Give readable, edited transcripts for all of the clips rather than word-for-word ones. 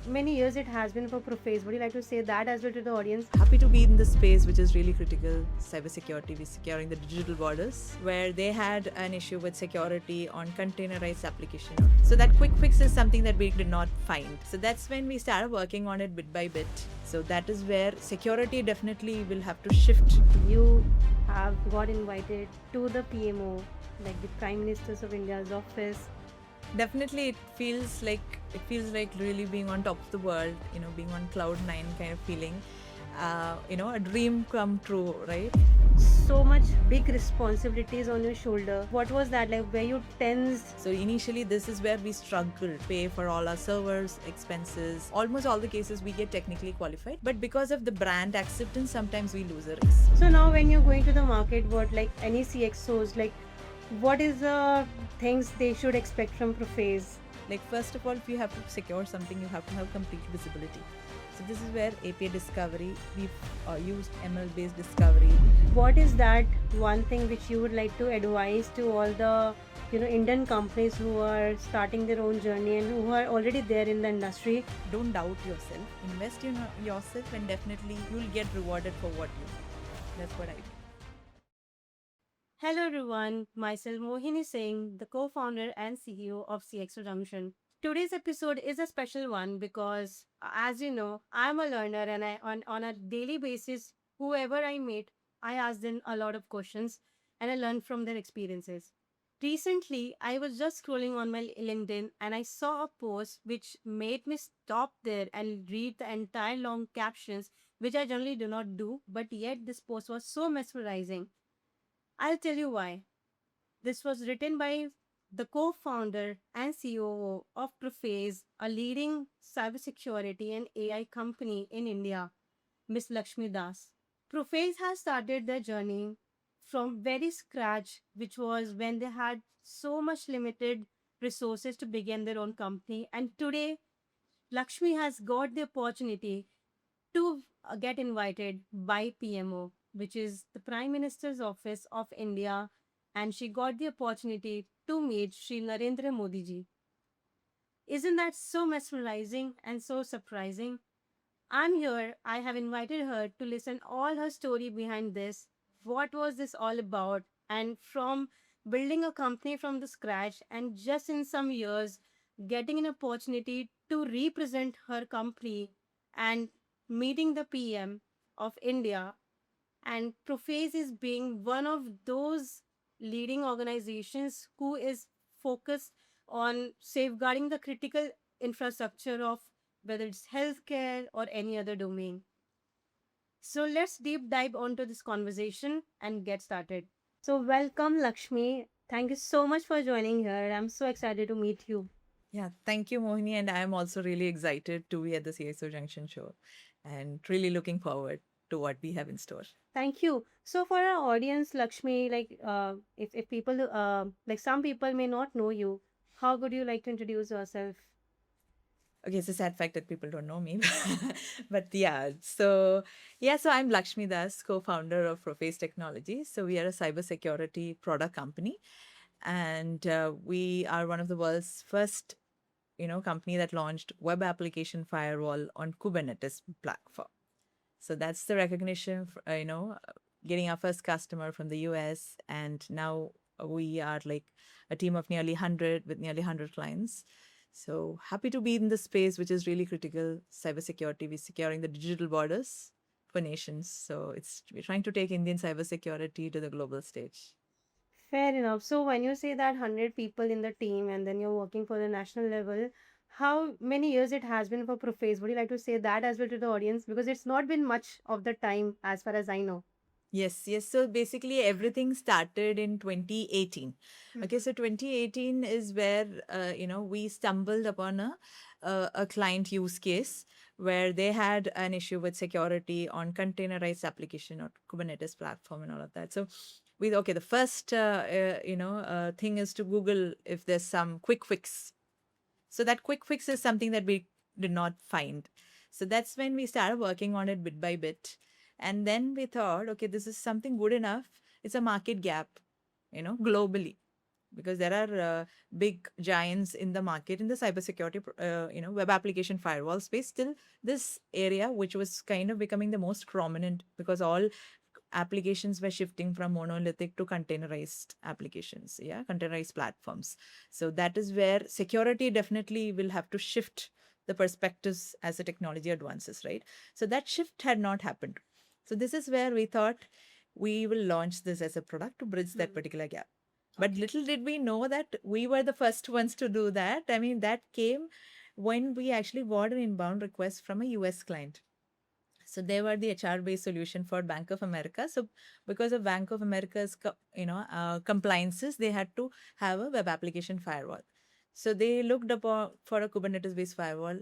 many years it has been for Prophaze? Would you like to say that as well to the audience? Happy to be in this space, which is really critical, cybersecurity, we're securing the digital borders, where they had an issue with security on containerized application. So that quick fix is something that we did not find. So that's when we started working on it bit by bit. So that is where security definitely will have to shift. You have got invited to the PMO, like the Prime Minister's of India's office. Definitely, it feels like really being on top of the world, being on cloud nine kind of feeling. A dream come true, right? So much big responsibilities on your shoulder. What was that like? Were you tensed? So initially, this is where we struggle, pay for all our servers, expenses. Almost all the cases we get technically qualified, but because of the brand acceptance, sometimes we lose a race. So now when you're going to the market, what like any CXOs, like what is the things they should expect from Prophaze? Like first of all, if you have to secure something, you have to have complete visibility. So this is where API discovery, we've used ML-based discovery. What is that one thing which you would like to advise to all the Indian companies who are starting their own journey and who are already there in the industry? Don't doubt yourself. Invest in yourself, and definitely you'll get rewarded for what you do. That's what I do. Hello everyone, myself Mohinee Singh, the co-founder and CEO of CXO Junction. Today's episode is a special one because, as you know, I'm a learner and on a daily basis, whoever I meet, I ask them a lot of questions and I learn from their experiences. Recently, I was just scrolling on my LinkedIn and I saw a post which made me stop there and read the entire long captions, which I generally do not do, but yet this post was so mesmerizing. I'll tell you why. This was written by the co-founder and COO of Prophaze, a leading cybersecurity and AI company in India, Miss Lakshmi Das. Prophaze has started their journey from very scratch, which was when they had so much limited resources to begin their own company. And today, Lakshmi has got the opportunity to get invited by PMO, which is the Prime Minister's Office of India, and she got the opportunity to meet Sri Narendra Modi ji. Isn't that so mesmerizing and so surprising? I'm here. I have invited her to listen all her story behind this. What was this all about? And from building a company from the scratch and just in some years getting an opportunity to represent her company and meeting the PM of India, and Prophaze is being one of those leading organizations who is focused on safeguarding the critical infrastructure of whether it's healthcare or any other domain. So let's deep dive onto this conversation and get started. So welcome Lakshmi. Thank you so much for joining here. I'm so excited to meet you. Yeah, thank you, Mohinee. And I'm also really excited to be at the CXO Junction show and really looking forward to what we have in store. Thank you. So for our audience, Lakshmi, like if people like some people may not know you, how would you like to introduce yourself? Okay, it's a sad fact that people don't know me. But so I'm Lakshmi Das, co-founder of Prophaze Technology. So we are a cybersecurity product company, and we are one of the world's first, company that launched web application firewall on Kubernetes platform. So that's the recognition, getting our first customer from the US. And now we are like a team of nearly 100 with nearly 100 clients. So happy to be in this space, which is really critical, cybersecurity. We're securing the digital borders for nations. So we're trying to take Indian cybersecurity to the global stage. Fair enough. So when you say that 100 people in the team and then you're working for the national level, how many years it has been for Prophaze? Would you like to say that as well to the audience? Because it's not been much of the time as far as I know. Yes, yes. So basically, everything started in 2018. Okay, so 2018 is where we stumbled upon a client use case where they had an issue with security on containerized application or Kubernetes platform and all of that. So the first thing is to Google if there's some quick fix. So that quick fix is something that we did not find. So that's when we started working on it bit by bit. And then we thought, okay, this is something good enough. It's a market gap, globally. because there are big giants in the market in the cybersecurity, web application firewall space. Still, this area, which was kind of becoming the most prominent because all applications were shifting from monolithic to containerized applications, yeah, containerized platforms. So that is where security definitely will have to shift the perspectives as the technology advances, right? So that shift had not happened. So this is where we thought we will launch this as a product to bridge that particular gap. But little did we know that we were the first ones to do that. I mean, that came when we actually got an inbound request from a US client. So they were the HR based solution for Bank of America. So because of Bank of America's compliances, they had to have a web application firewall. So they looked up for a Kubernetes based firewall,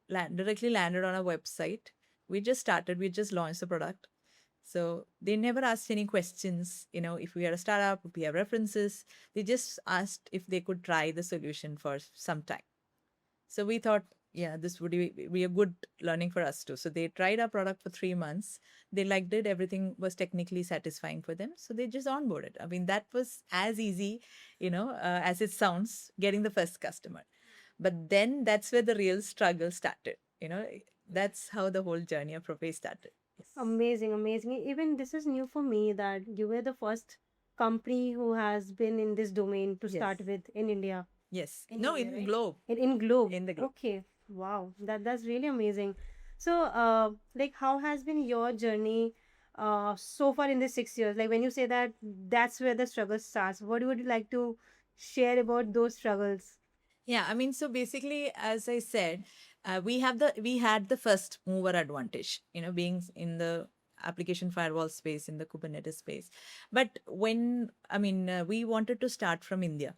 directly landed on a website. We just started. We just launched the product. So they never asked any questions, if we are a startup, if we have references. They just asked if they could try the solution for some time. So we thought, yeah, this would be a good learning for us too. So they tried our product for 3 months. They liked it. Everything was technically satisfying for them. So they just onboarded. I mean, that was as easy, as it sounds, getting the first customer. But then that's where the real struggle started. That's how the whole journey of Prophaze started. Yes. Amazing, amazing. Even this is new for me that you were the first company who has been in this domain to start Yes. with in India. Yes. In No, India, in right? Globe. In Globe. In the Globe. Okay. Wow. That's really amazing. So, like, how has been your journey so far in the 6 years? Like, when you say that that's where the struggle starts, what would you like to share about those struggles? Yeah, I mean, so basically, as I said, we had the first mover advantage, being in the application firewall space, in the Kubernetes space. But we wanted to start from India.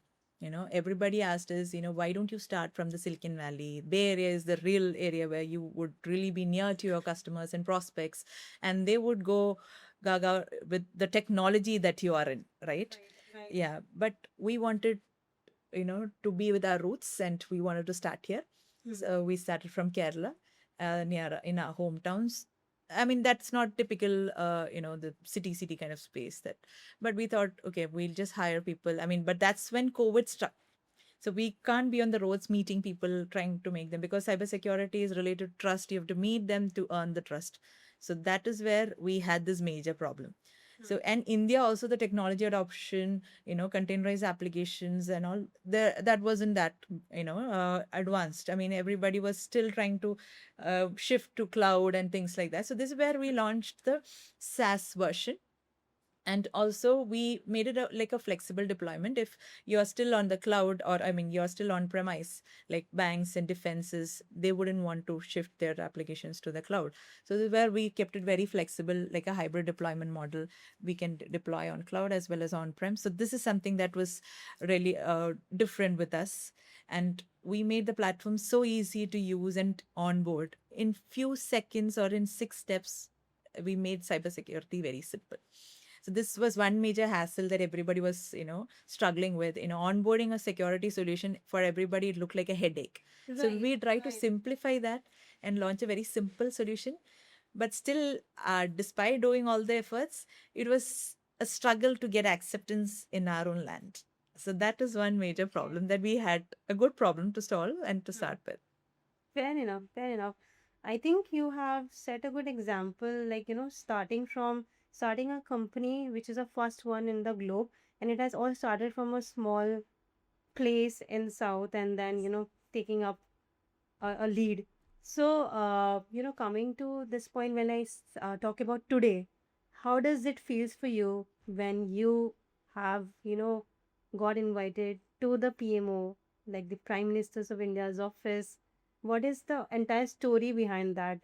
Everybody asked us, why don't you start from the Silicon Valley? Bay Area is the real area where you would really be near to your customers and prospects, and they would go gaga with the technology that you are in, right? Right. Yeah, but we wanted to be with our roots, and we wanted to start here. So we started from Kerala, near in our hometowns. I mean, that's not typical, the city kind of space that, but we thought, okay, we'll just hire people. I mean, but that's when COVID struck. So we can't be on the roads meeting people, trying to make them, because cybersecurity is related to trust. You have to meet them to earn the trust. So that is where we had this major problem. So, and India also, the technology adoption, containerized applications and all, that wasn't that, advanced. I mean, everybody was still trying to shift to cloud and things like that. So this is where we launched the SaaS version. And also we made it like a flexible deployment. If you're still on the cloud, or I mean, you're still on premise, like banks and defenses, they wouldn't want to shift their applications to the cloud. So this is where we kept it very flexible, like a hybrid deployment model. We can deploy on cloud as well as on prem. So this is something that was really different with us. And we made the platform so easy to use and onboard. In few seconds or in 6 steps, we made cybersecurity very simple. So this was one major hassle that everybody was, struggling with. Onboarding a security solution for everybody, it looked like a headache. So we try to simplify that and launch a very simple solution. But still, despite doing all the efforts, it was a struggle to get acceptance in our own land. So that is one major problem that we had, a good problem to solve and to start with. Fair enough, fair enough. I think you have set a good example, like, starting a company which is the first one in the globe, and it has all started from a small place in South and then, taking up a lead. So, coming to this point, when I talk about today, how does it feels for you when you have, got invited to the PMO, like the Prime Minister's of India's office? What is the entire story behind that?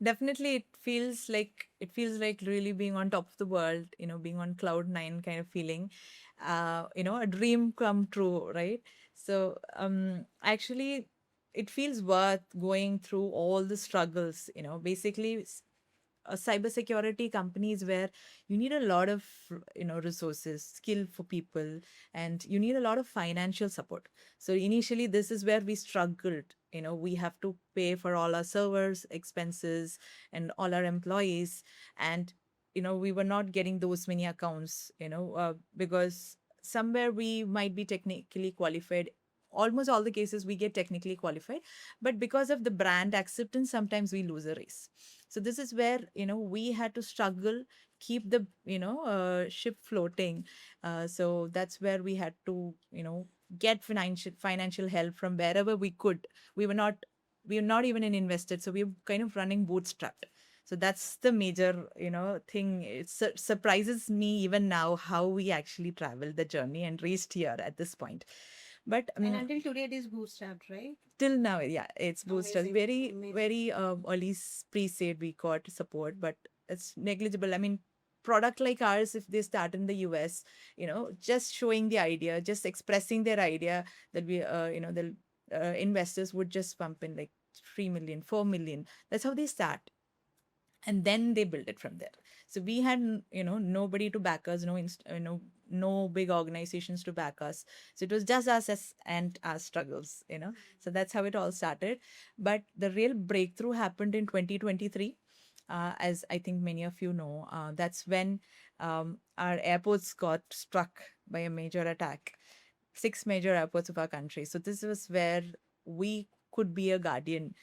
Definitely, it feels like really being on top of the world, being on cloud 9 kind of feeling, a dream come true, right? So actually, it feels worth going through all the struggles. Basically, a cybersecurity companies where you need a lot of resources, skill for people, and you need a lot of financial support. So initially this is where we struggled. We have to pay for all our servers expenses and all our employees, and we were not getting those many accounts, because somewhere we might be technically qualified. Almost all the cases we get technically qualified, but because of the brand acceptance, sometimes we lose a race. So this is where we had to struggle, keep the ship floating. So that's where we had to get financial help from wherever we could. We were not even an invested, so we were kind of running bootstrapped. So that's the major thing. It surprises me even now how we actually traveled the journey and reached here at this point. But And until today, it is bootstrapped, right? till now, yeah, it's boosted. Amazing. Very, Amazing. very early pre-seed we got support, but it's negligible. I mean, product like ours, if they start in the US, just showing the idea, just expressing their idea, that the investors would just pump in like 3 million, 4 million. That's how they start, and then they build it from there. So we had nobody to back us, no big organizations to back us. So it was just and our struggles. So that's how it all started. But the real breakthrough happened in 2023. As I think many of you know, that's when our airports got struck by a major attack, 6 major airports of our country. So this was where we could be a guardian,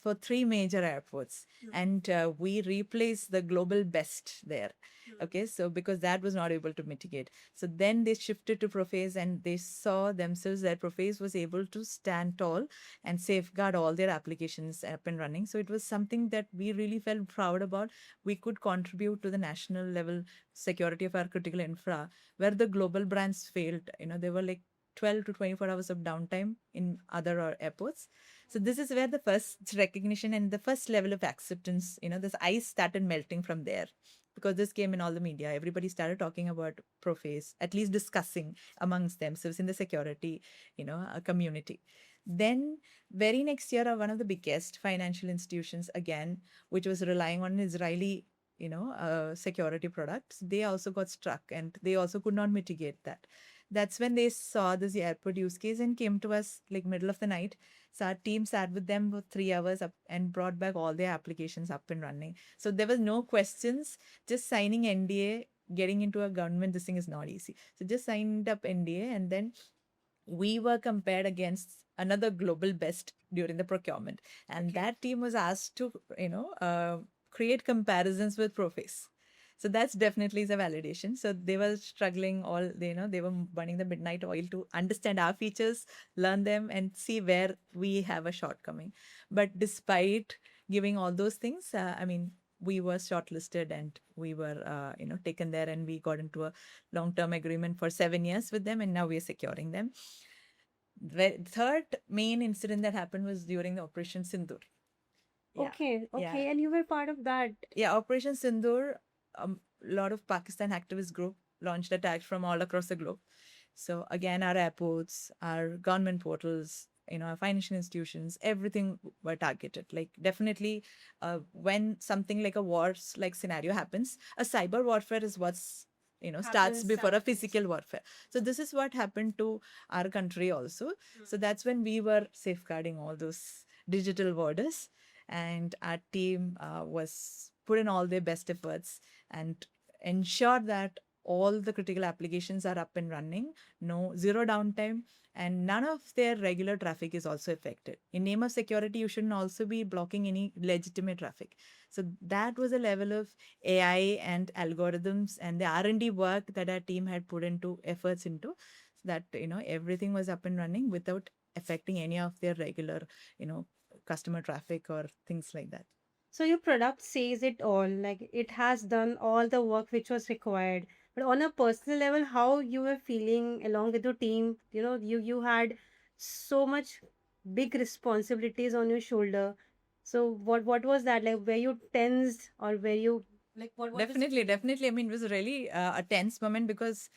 for 3 major airports. And we replaced the global best there. Okay, so because that was not able to mitigate. So then they shifted to Prophaze, and they saw themselves that Prophaze was able to stand tall and safeguard all their applications up and running. So it was something that we really felt proud about. We could contribute to the national level security of our critical infra, where the global brands failed. They were like 12 to 24 hours of downtime in other airports. So this is where the first recognition and the first level of acceptance, this ice started melting from there, because this came in all the media. Everybody started talking about Prophaze, at least discussing amongst themselves in the security, community. Then very next year, one of the biggest financial institutions again, which was relying on Israeli security products, they also got struck, and they also could not mitigate that. That's when they saw this airport use case and came to us like middle of the night. So our team sat with them for 3 hours up and brought back all their applications up and running. So there was no questions, just signing NDA, getting into a government, this thing is not easy. So just signed up NDA, and then we were compared against another global best during the procurement. And that team was asked to, create comparisons with Prophaze. So that's definitely the validation. So they were struggling they were burning the midnight oil to understand our features, learn them, and see where we have a shortcoming. But despite giving all those things, we were shortlisted, and we were, taken there, and we got into a long-term agreement for 7 years with them, and now we are securing them. The third main incident that happened was during the Operation Sindoor. Yeah. Okay, Yeah. okay, and you were part of that. Yeah, Operation Sindoor, a lot of Pakistan activist group launched attacks from all across the globe. So again, our airports, our government portals, our financial institutions, everything were targeted. Like definitely, when something like a war-like scenario happens, a cyber warfare is what's starts before a physical warfare. So this is what happened to our country also. So that's when we were safeguarding all those digital borders, and our team was put in all their best efforts and ensure that all the critical applications are up and running, no zero downtime, and none of their regular traffic is also affected. In name of security, you shouldn't also be blocking any legitimate traffic. So that was a level of AI and algorithms and the R&D work that our team had put into efforts into, so that everything was up and running without affecting any of their regular customer traffic or things like that. So your product says it all, like it has done all the work which was required. But on a personal level, how you were feeling along with your team? You had so much big responsibilities on your shoulder. So what was that like? Were you tensed or were you like what was Definitely. I mean, it was really a tense moment, because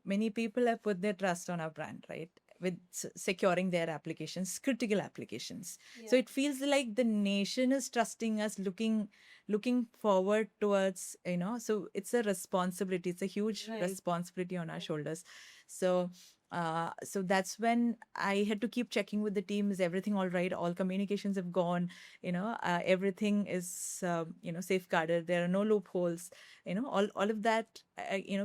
many people have put their trust on our brand, right? With securing their applications, critical applications. So it feels like the nation is trusting us, looking forward towards, so it's a responsibility. It's a huge Right. responsibility on our shoulders. So So that's when I had to keep checking with the team: is everything all right? All communications have gone, everything is safeguarded. There are no loopholes, all of that.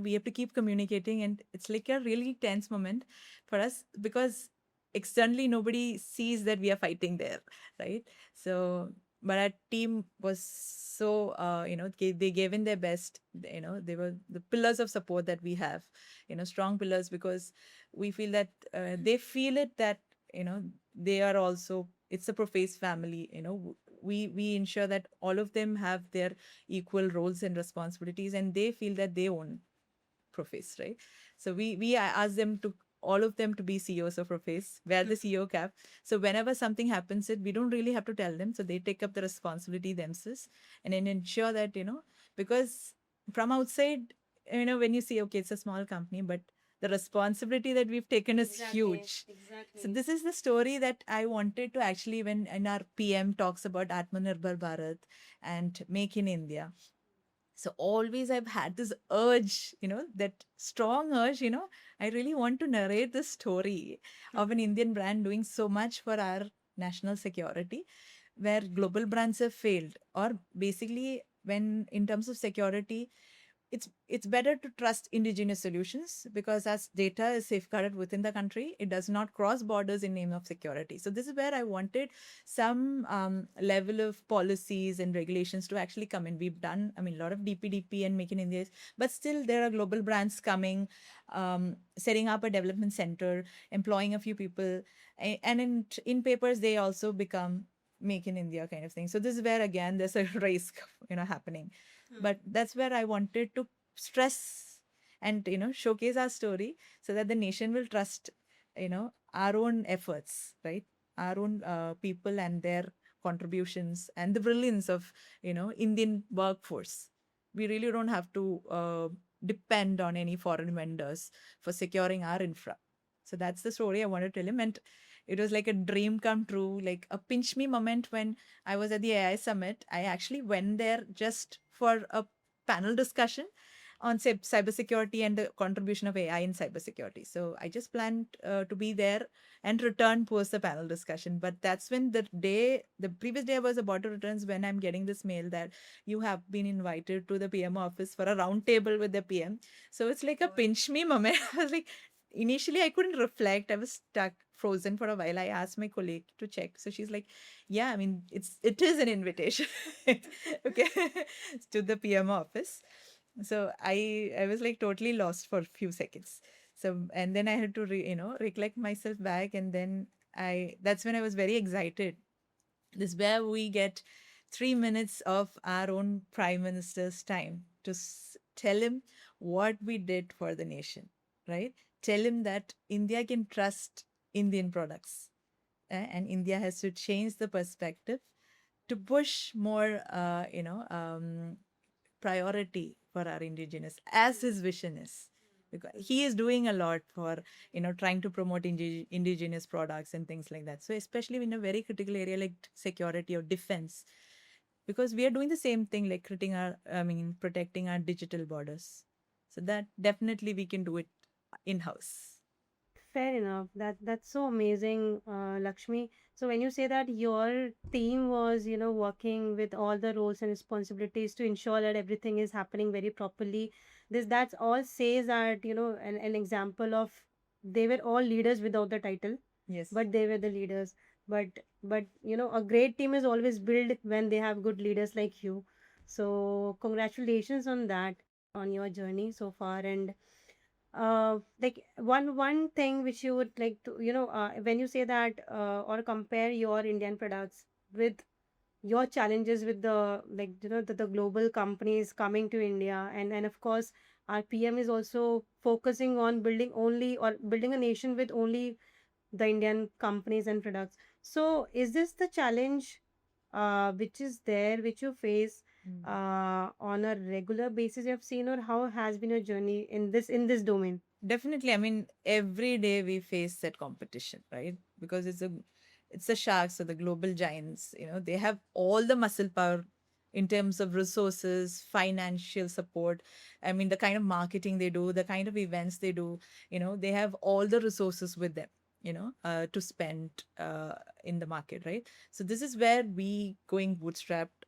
We have to keep communicating, and it's like a really tense moment for us because externally nobody sees that we are fighting there, right? So, but our team was so they gave in their best. They were the pillars of support that we have, strong pillars, because we feel that they feel it, that they are also, it's a Prophaze family. We ensure that all of them have their equal roles and responsibilities, and they feel that they own Prophaze, right? So we ask them to, all of them, to be CEOs of Prophaze, wear the CEO cap. So whenever something happens, we don't really have to tell them. So they take up the responsibility themselves and then ensure that, because from outside, when you see, okay, it's a small company, but the responsibility that we've taken is huge. So this is the story that I wanted to actually, when in our PM talks about Atmanirbhar Bharat and Make in India. So always I've had this urge, that strong urge, I really want to narrate the story of an Indian brand doing so much for our national security, where global brands have failed. Or basically, when in terms of security, it's better to trust indigenous solutions, because as data is safeguarded within the country, it does not cross borders in name of security. So this is where I wanted some level of policies and regulations to actually come in. We've done, a lot of DPDP and Make in India, but still there are global brands coming, setting up a development center, employing a few people, and in papers they also become Make in India kind of thing. So this is where again there's a race, happening. But that's where I wanted to stress and showcase our story, so that the nation will trust our own efforts, right? Our own people and their contributions and the brilliance of Indian workforce. We really don't have to depend on any foreign vendors for securing our infra. So that's the story I wanted to tell him. And it was like a dream come true, like a pinch me moment. When I was at the AI summit, I actually went there just for a panel discussion on cybersecurity and the contribution of AI in cybersecurity. So I just planned to be there and return post the panel discussion. But that's when the previous day I was about to return, is when I'm getting this mail that you have been invited to the PM office for a round table with the PM. So it's like a pinch me moment. I was like, initially I couldn't reflect. I was stuck, frozen for a while. I asked my colleague to check. So she's like, yeah, it is an invitation. Okay. To the PM office. So I was like totally lost for a few seconds. So, and then I had to recollect myself back, and then that's when I was very excited. This is where we get 3 minutes of our own prime minister's time to tell him what we did for the nation, right? Tell him that India can trust Indian products, and India has to change the perspective to push more, priority for our indigenous, as his vision is. Because he is doing a lot for trying to promote indigenous products and things like that. So especially in a very critical area like security or defense, because we are doing the same thing, like protecting our digital borders. So that definitely we can do it in house. Fair enough. That's so amazing, Lakshmi. So when you say that your team was, working with all the roles and responsibilities to ensure that everything is happening very properly, that's all says that, an example of they were all leaders without the title, Yes. but they were the leaders. But a great team is always built when they have good leaders like you. So congratulations on that, on your journey so far. And like one thing which you would like to, when you say that or compare your Indian products with your challenges with the, like, the global companies coming to India, and of course our PM is also focusing on building only, or building a nation with only the Indian companies and products. So is this the challenge which is there, which you face on a regular basis you have seen, or how has been your journey in this domain? Definitely. Every day we face that competition, right? Because it's the sharks or the global giants. They have all the muscle power, in terms of resources, financial support. I mean, the kind of marketing they do, the kind of events they do, they have all the resources with them, to spend in the market, right? So this is where we going bootstrapped,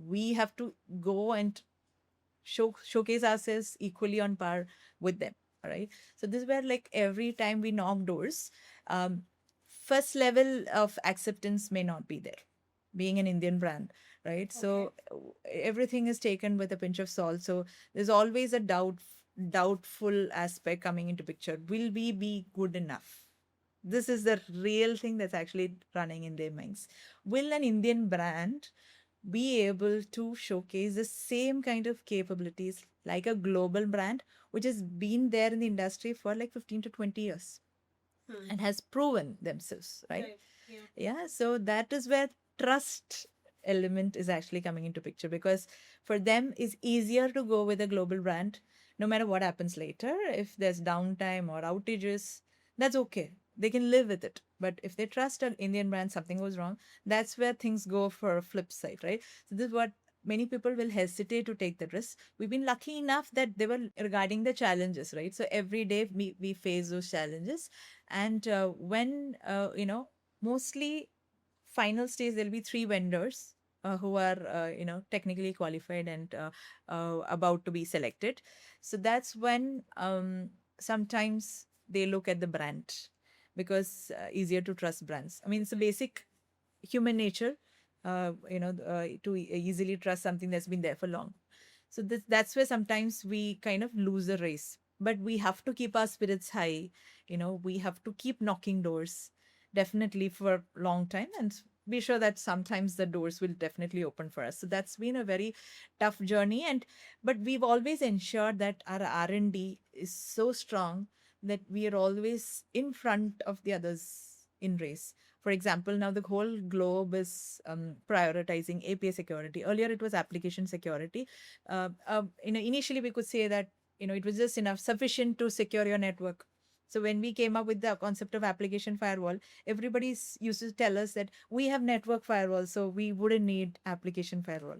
we have to go and showcase ourselves equally on par with them. All right. So this is where, like, every time we knock doors, um, first level of acceptance may not be there, being an Indian brand, right? Okay. So everything is taken with a pinch of salt. So there's always a doubtful aspect coming into picture. Will we be good enough? This is the real thing that's actually running in their minds. Will an Indian brand be able to showcase the same kind of capabilities like a global brand which has been there in the industry for like 15 to 20 years Hmm. and has proven themselves, right? Right. Yeah. Yeah, so that is where trust element is actually coming into picture, because for them it's easier to go with a global brand no matter what happens later. If there's downtime or outages, that's okay, they can live with it. But if they trust an Indian brand, something goes wrong, that's where things go for a flip side, right? So this is what many people will hesitate to take the risk. We've been lucky enough that they were regarding the challenges, right? So every day we face those challenges. And when mostly final stage, there'll be three vendors who are technically qualified and about to be selected. So that's when sometimes they look at the brand, because easier to trust brands. I mean, it's a basic human nature, to easily trust something that's been there for long. So that's where sometimes we kind of lose the race. But we have to keep our spirits high. We have to keep knocking doors, definitely, for a long time, and be sure that sometimes the doors will definitely open for us. So that's been a very tough journey. And but we've always ensured that our R&D is so strong that we are always in front of the others in race. For example, now the whole globe is prioritizing API security. Earlier, it was application security. Initially we could say that it was just enough, sufficient to secure your network. So when we came up with the concept of application firewall, everybody used to tell us that we have network firewall, so we wouldn't need application firewall.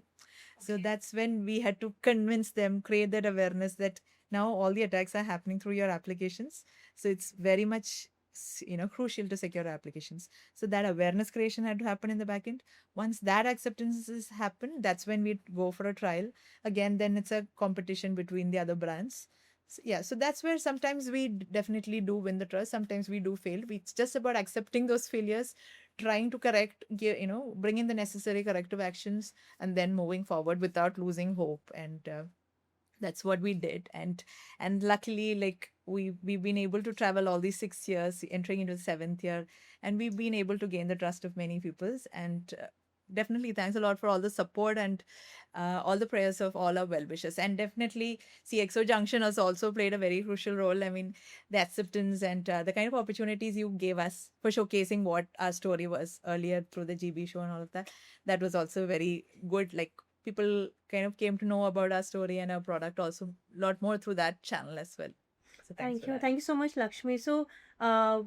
So Okay. that's when we had to convince them, create that awareness that now all the attacks are happening through your applications. So it's very much crucial to secure applications. So that awareness creation had to happen in the backend. Once that acceptance has happened, that's when we go for a trial. Again, then it's a competition between the other brands. So, yeah, so that's where sometimes we definitely do win the trust. Sometimes we do fail. It's just about accepting those failures, trying to correct, bring in the necessary corrective actions, and then moving forward without losing hope. And that's what we did. And luckily, like, we've been able to travel all these 6 years, entering into the seventh year, and we've been able to gain the trust of many peoples. And definitely thanks a lot for all the support and all the prayers of all our well wishers. And definitely CXO Junction has also played a very crucial role. I mean, the acceptance and the kind of opportunities you gave us for showcasing what our story was earlier through the GB show and all of that, that was also very good. Like, people kind of came to know about our story and our product also a lot more through that channel as well. So thanks Thank for you. that. Thank you so much, Lakshmi. So,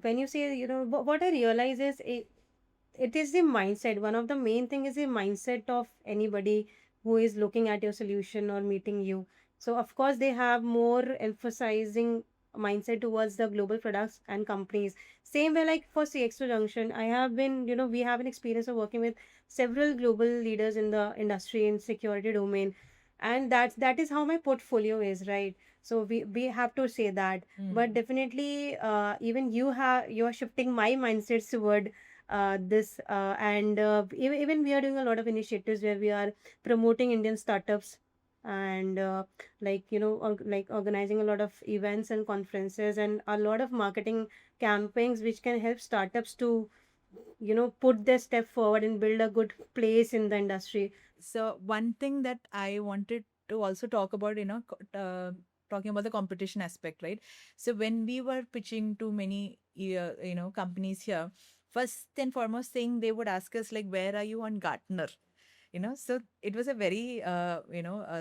when you say, what I realize is it is the mindset. One of the main thing is the mindset of anybody who is looking at your solution or meeting you. So, of course, they have more emphasizing mindset towards the global products and companies. Same way, like for CXO Junction, I have been, we have an experience of working with several global leaders in the industry in security domain, and that is how my portfolio is, right? So we have to say that. But Mm. definitely, even you're shifting my mindsets toward this, and even we are doing a lot of initiatives where we are promoting Indian startups, and like like organizing a lot of events and conferences and a lot of marketing campaigns which can help startups to put their step forward and build a good place in the industry. So one thing that I wanted to also talk about, talking about the competition aspect, right? So when we were pitching to many, companies here, first and foremost thing they would ask us, like, where are you on Gartner? So it was a very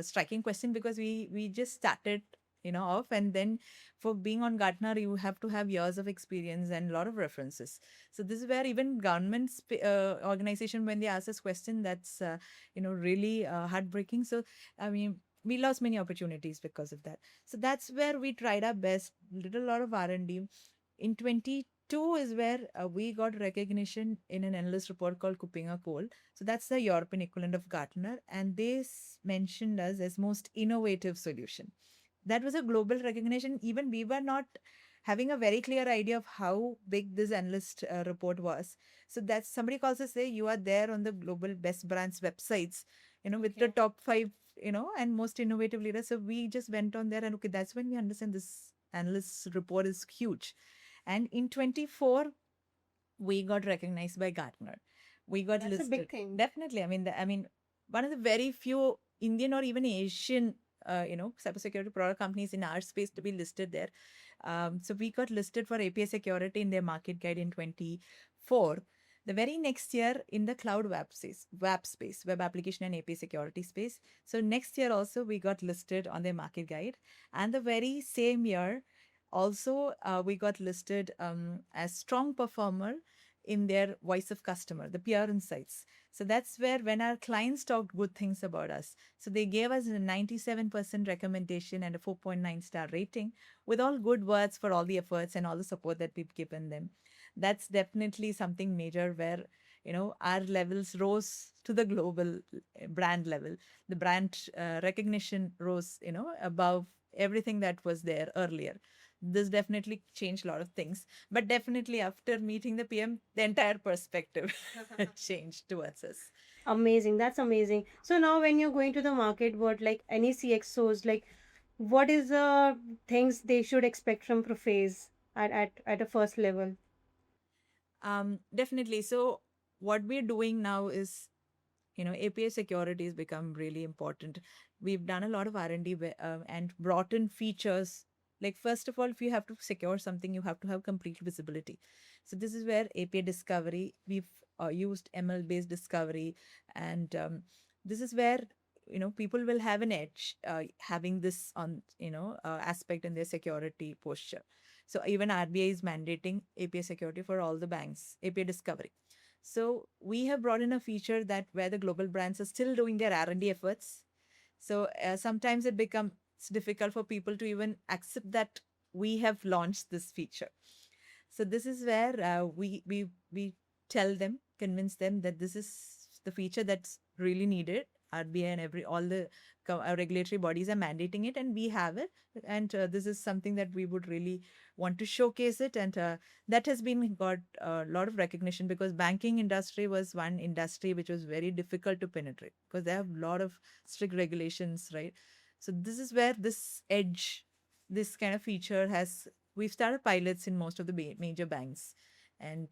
striking question, because we just started off. And then for being on Gartner, you have to have years of experience and a lot of references. So this is where even governments organization, when they ask this question, that's really heartbreaking. So I mean, we lost many opportunities because of that. So that's where we tried our best, did a lot of R&D. In 22 is where we got recognition in an analyst report called Kupinga Cole. So that's the European equivalent of Gartner, and they mentioned us as most innovative solution. That was a global recognition. Even we were not having a very clear idea of how big this analyst report was. So that's, somebody calls us, say you are there on the global best brands websites, with the Okay. top five, and most innovative leaders. So we just went on there, and okay, that's when we understand this analyst report is huge. And in 24, we got recognized by Gartner. We got That's a big listed. thing. Definitely. I mean, one of the very few Indian or even Asian, cybersecurity product companies in our space to be listed there. So we got listed for API security in their market guide in 24. The very next year in the cloud web space, web application and API security space. So next year also we got listed on their market guide. And the very same year, also, we got listed as strong performer in their voice of customer, the PR insights. So that's where when our clients talked good things about us. So they gave us a 97% recommendation and a 4.9-star rating with all good words for all the efforts and all the support that we've given them. That's definitely something major where, our levels rose to the global brand level. The brand recognition rose, above everything that was there earlier. This definitely changed a lot of things. But definitely after meeting the PM, the entire perspective changed towards us. Amazing. That's amazing. So now when you're going to the market, what like any CXOs, like what is the things they should expect from Prophaze at a first level? Definitely. So what we're doing now is, API security has become really important. We've done a lot of R&D and brought in features. Like, first of all, if you have to secure something, you have to have complete visibility. So this is where API discovery, we've used ML based discovery, and this is where, people will have an edge having this on, aspect in their security posture. So even RBI is mandating API security for all the banks, API discovery. So we have brought in a feature that where the global brands are still doing their R&D efforts. So sometimes it becomes difficult for people to even accept that we have launched this feature. So this is where we tell them, convince them that this is the feature that's really needed. RBI and all the regulatory bodies are mandating it, and we have it. And this is something that we would really want to showcase it, and that has been got a lot of recognition, because banking industry was one industry which was very difficult to penetrate because they have a lot of strict regulations, right? So this is where this edge, this kind of feature has, we've started pilots in most of the major banks, and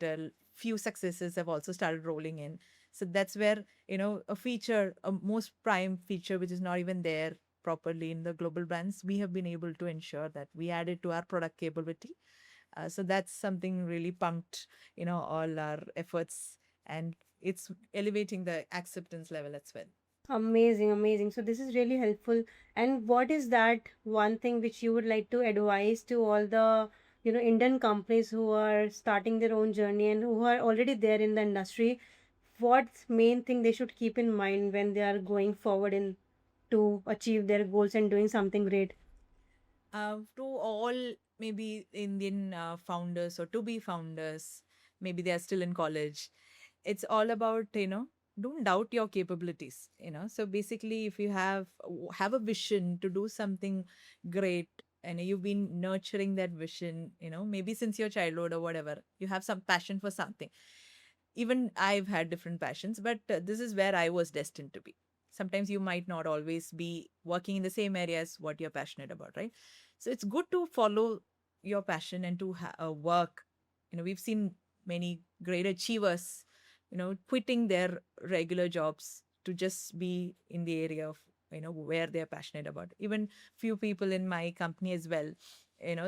few successes have also started rolling in. So that's where, a feature, a most prime feature which is not even there properly in the global brands, we have been able to ensure that we add it to our product capability. So that's something really pumped, all our efforts, and it's elevating the acceptance level as well. Amazing, amazing. So this is really helpful. And what is that one thing which you would like to advise to all the, Indian companies who are starting their own journey and who are already there in the industry? What's main thing they should keep in mind when they are going forward in to achieve their goals and doing something great? To all maybe Indian founders or to be founders, maybe they are still in college. It's all about, don't doubt your capabilities. So basically, if you have a vision to do something great, and you've been nurturing that vision, maybe since your childhood or whatever, you have some passion for something. Even I've had different passions, but this is where I was destined to be. Sometimes you might not always be working in the same area as what you're passionate about, right? So it's good to follow your passion and to work. We've seen many great achievers, quitting their regular jobs to just be in the area of, where they're passionate about. Even few people in my company as well,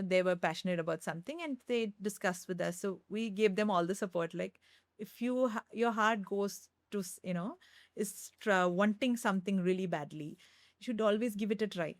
they were passionate about something and they discussed with us. So we gave them all the support. Like, if your heart goes to is wanting something really badly, you should always give it a try.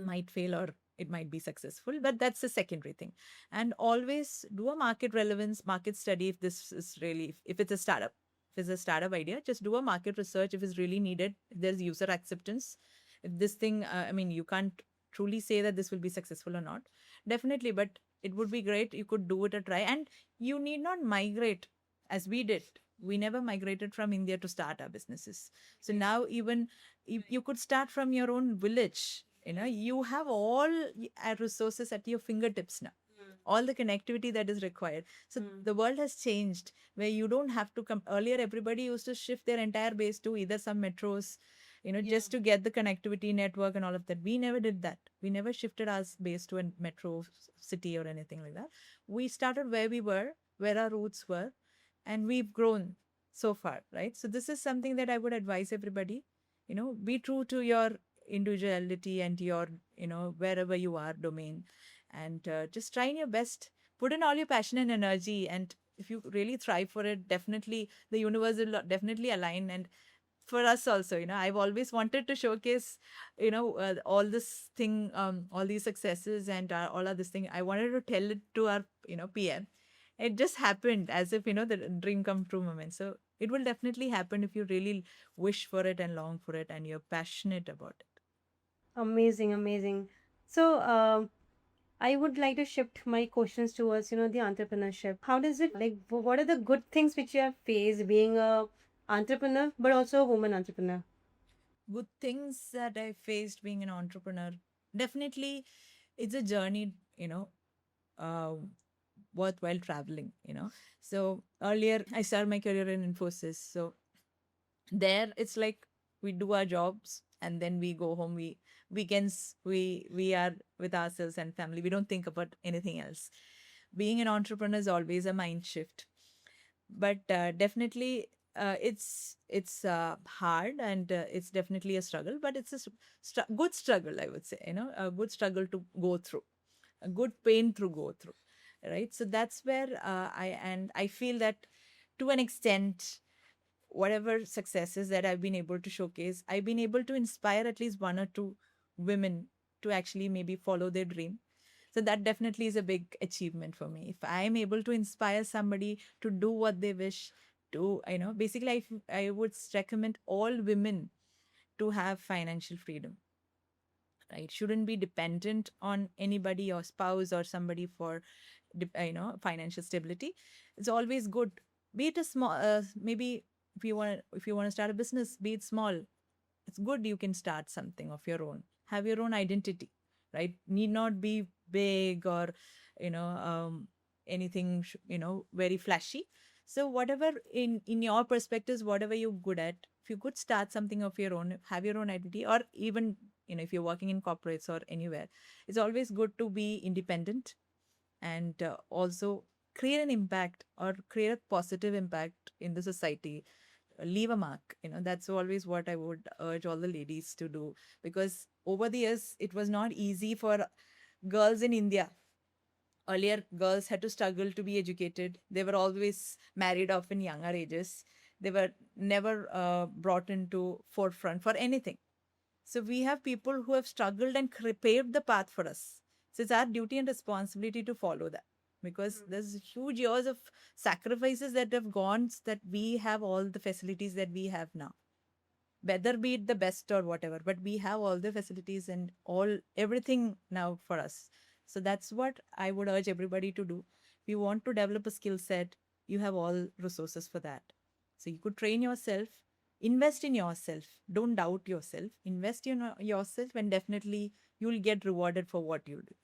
Might fail or it might be successful, but that's the secondary thing. And always do a market relevance, market study if this is really, if it's a startup. If it's a startup idea, just do a market research if it's really needed, if there's user acceptance. If this thing, I mean, you can't truly say that this will be successful or not. Definitely, but it would be great. You could do it a try. And you need not migrate as we did. We never migrated from India to start our businesses. So now even you could start from your own village. You have all resources at your fingertips now, all the connectivity that is required. So the world has changed where you don't have to come. Earlier, everybody used to shift their entire base to either some metros, just to get the connectivity network and all of that. We never did that. We never shifted our base to a metro city or anything like that. We started where we were, where our roots were, and we've grown so far, right? So this is something that I would advise everybody. Be true to your individuality and your, wherever you are, domain, and just try in your best. Put in all your passion and energy, and if you really thrive for it, definitely the universe will definitely align. And for us also, I've always wanted to showcase, all this thing, all these successes and all of this thing. I wanted to tell it to our, PM. It just happened as if, the dream come true moment. So it will definitely happen if you really wish for it and long for it and you're passionate about it. Amazing, amazing. So, I would like to shift my questions towards, the entrepreneurship. How does it like? What are the good things which you have faced being a entrepreneur, but also a woman entrepreneur? Good things that I faced being an entrepreneur. Definitely, it's a journey, uh, worthwhile traveling. So earlier, I started my career in Infosys. So there, it's like we do our jobs and then we go home. Weekends we are with ourselves and family. We don't think about anything else. Being an entrepreneur is always a mind shift, but definitely it's hard, and it's definitely a struggle, but it's a good struggle, I would say, a good struggle to go through, a good pain to go through, right? So that's where I feel that to an extent, whatever successes that I've been able to showcase, I've been able to inspire at least one or two women to actually maybe follow their dream. So that definitely is a big achievement for me. If I'm able to inspire somebody to do what they wish to, basically I would recommend all women to have financial freedom, right? Shouldn't be dependent on anybody or spouse or somebody for, financial stability. It's always good. Be it a small, maybe if you want to start a business, be it small, it's good you can start something of your own, have your own identity, right? Need not be big or anything very flashy. So whatever in your perspectives, whatever you're good at, if you could start something of your own, have your own identity, or even if you're working in corporates or anywhere, it's always good to be independent and also create an impact or create a positive impact in the society, leave a mark. That's always what I would urge all the ladies to do, because over the years it was not easy for girls in India. Earlier, girls had to struggle to be educated. They were always married off in younger ages. They were never brought into forefront for anything. So we have people who have struggled and paved the path for us. So it's our duty and responsibility to follow that, because there's huge years of sacrifices that have gone so that we have all the facilities that we have now. Whether be it the best or whatever, but we have all the facilities and everything now for us. So that's what I would urge everybody to do. If you want to develop a skill set, you have all resources for that. So you could train yourself, invest in yourself. Don't doubt yourself. Invest in yourself, and definitely you'll get rewarded for what you do.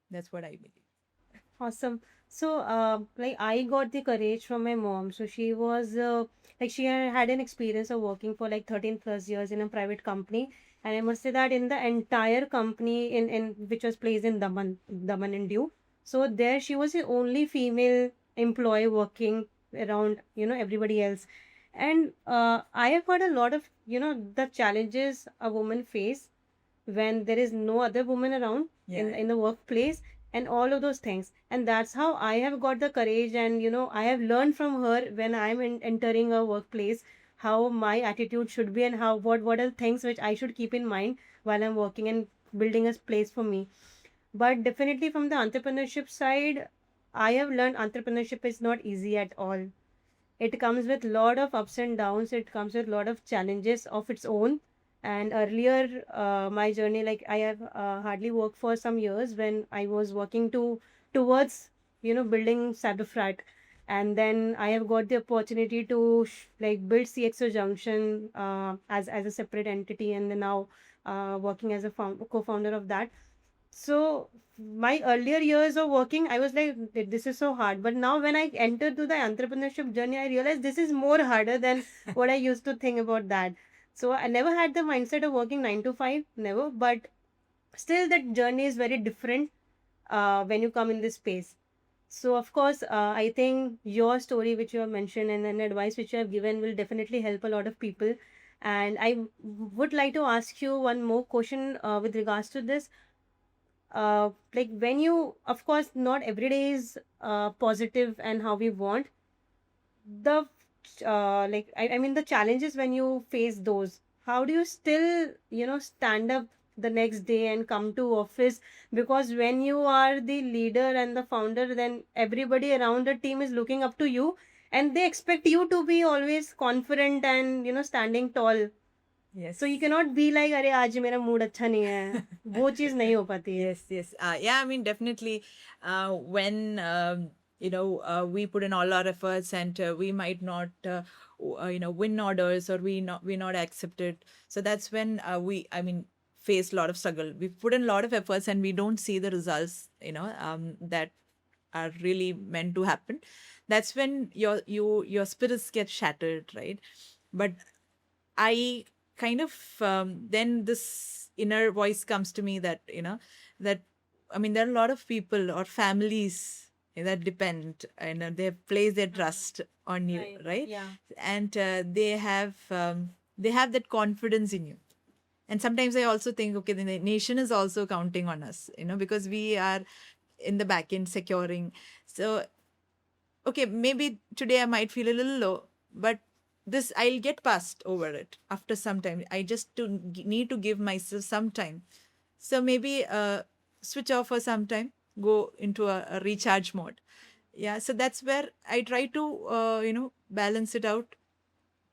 That's what I believe. Awesome. So, like I got the courage from my mom. So she was like she had an experience of working for like 13 plus years in a private company, and I must say that in the entire company in which was placed in Daman and Diu. So there she was the only female employee working around everybody else, and I have heard a lot of the challenges a woman face when there is no other woman around in the workplace and all of those things. And that's how I have got the courage, and I have learned from her when I'm entering a workplace how my attitude should be, and how what are the things which I should keep in mind while I'm working. And building a place for me. But definitely from the entrepreneurship side, I have learned entrepreneurship is not easy at all. It comes with lot of ups and downs. It comes with lot of challenges of its own. And earlier, my journey, like I have hardly worked for some years when I was working towards building Cyberfrat, and then I have got the opportunity to like build CXO Junction as a separate entity, and then now working as a co-founder of that. So my earlier years of working, I was like, This is so hard." But now when I entered to the entrepreneurship journey, I realized this is more harder than what I used to think about that. So I never had the mindset of working 9 to 5, never. But still, that journey is very different when you come in this space. So of course, I think your story, which you have mentioned, and then advice which you have given, will definitely help a lot of people. And I would like to ask you one more question with regards to this. Like when you, of course, not every day is positive and how we want the like I mean the challenges when you face those, how do you still stand up the next day and come to office? Because when you are the leader and the founder, then everybody around the team is looking up to you, and they expect you to be always confident and standing tall. Yes. So you cannot be like, अरे आज मेरा mood अच्छा नहीं है, वो चीज़ नहीं हो पाती है. Yes, yes. Yeah, I mean, definitely, when we put in all our efforts, and we might not, win orders, or we're not accepted. So that's when I mean, face a lot of struggle. We put in a lot of efforts, and we don't see the results, that are really meant to happen. That's when your spirits get shattered, right? But I kind of, then this inner voice comes to me that that I mean, there are a lot of people or families that depend, and they place their trust on you, right? Yeah. And they have that confidence in you. And sometimes I also think, okay, the nation is also counting on us, because we are in the back end securing. So okay, maybe today I might feel a little low, but this I'll get past over it after some time. I just need to give myself some time. So maybe switch off for some time, go into a recharge mode. Yeah, so that's where I try to balance it out,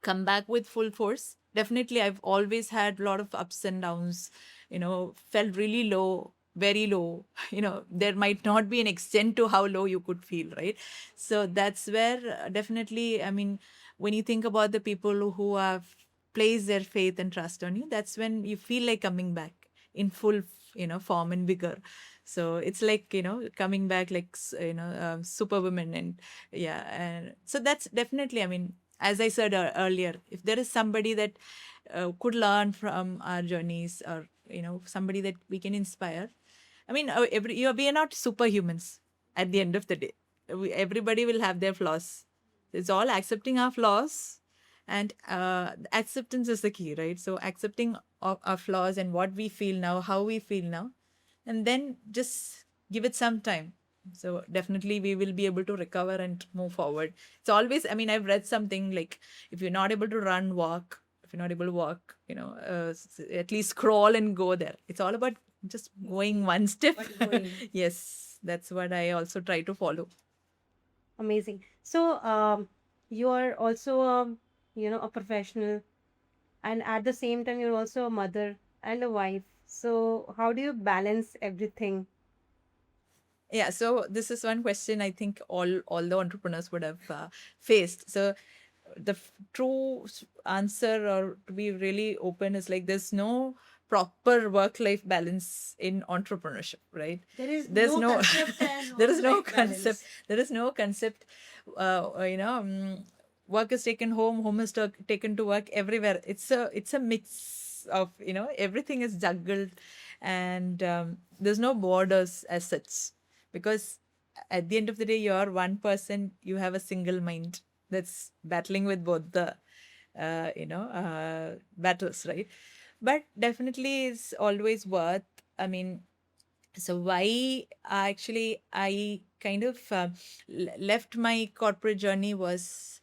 come back with full force. Definitely, I've always had a lot of ups and downs, felt really low, very low. There might not be an extent to how low you could feel, right? So that's where definitely, I mean, when you think about the people who have placed their faith and trust on you, that's when you feel like coming back in full, form and vigor. So it's like, coming back like, superwoman. And yeah. And so that's definitely, I mean, as I said earlier, if there is somebody that could learn from our journeys, or somebody that we can inspire. I mean, we are not superhumans at the end of the day. Everybody will have their flaws. It's all accepting our flaws, and acceptance is the key, right? So accepting our flaws and what we feel now, how we feel now, and then just give it some time. So definitely we will be able to recover and move forward. It's always, I mean, I've read something like, if you're not able to run, walk. If you're not able to walk, at least crawl and go there. It's all about just going one step. Yes, that's what I also try to follow. Amazing. So, you are also, a professional, and at the same time, you're also a mother and a wife. So, how do you balance everything? Yeah, so this is one question I think all the entrepreneurs would have faced. So the true answer, or to be really open, is like, there's no proper work-life balance in entrepreneurship, right? There's no concept as there is no work-life balance. concept. There is no concept. Work is taken home, home is taken to work. Everywhere, it's a mix of everything is juggled, and there's no borders as such, because at the end of the day, you're one person. You have a single mind that's battling with both the battles, right? But definitely it's always worth, I mean, so why actually I kind of left my corporate journey was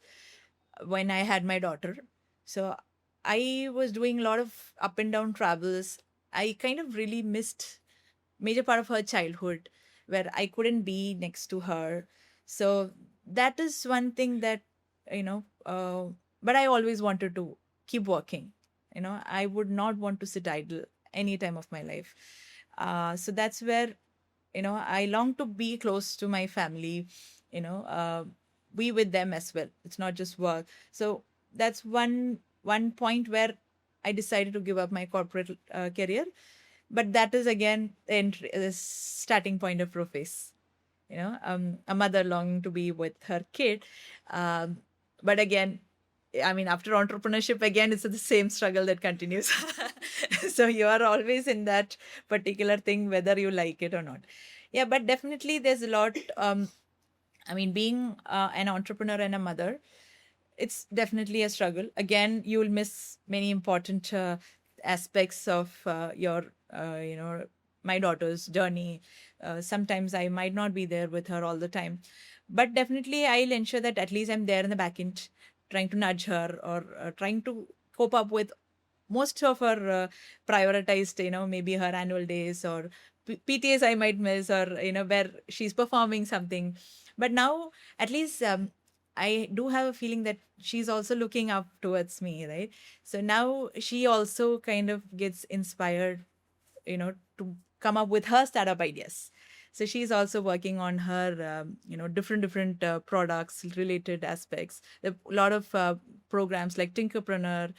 when I had my daughter. So I was doing a lot of up and down travels. I kind of really missed major part of her childhood where I couldn't be next to her. So that is one thing that, you know, but I always wanted to keep working. I would not want to sit idle any time of my life. So that's where, I long to be close to my family, be with them as well. It's not just work. So that's one point where I decided to give up my corporate career, but that is again the starting point of Prophaze. A mother longing to be with her kid, um, but again, I mean, after entrepreneurship, again, it's the same struggle that continues. So you are always in that particular thing, whether you like it or not. Yeah, but definitely there's a lot. I mean, being an entrepreneur and a mother, it's definitely a struggle. Again, you will miss many important aspects of your, my daughter's journey. Sometimes I might not be there with her all the time, but definitely I'll ensure that at least I'm there in the back end, trying to nudge her or trying to cope up with most of her prioritized, maybe her annual days or PTAs I might miss, or where she's performing something. But now at least I do have a feeling that she's also looking up towards me, right? So now she also kind of gets inspired, to come up with her startup ideas. So she's also working on her, different products related aspects. There are a lot of programs like Tinkerpreneur,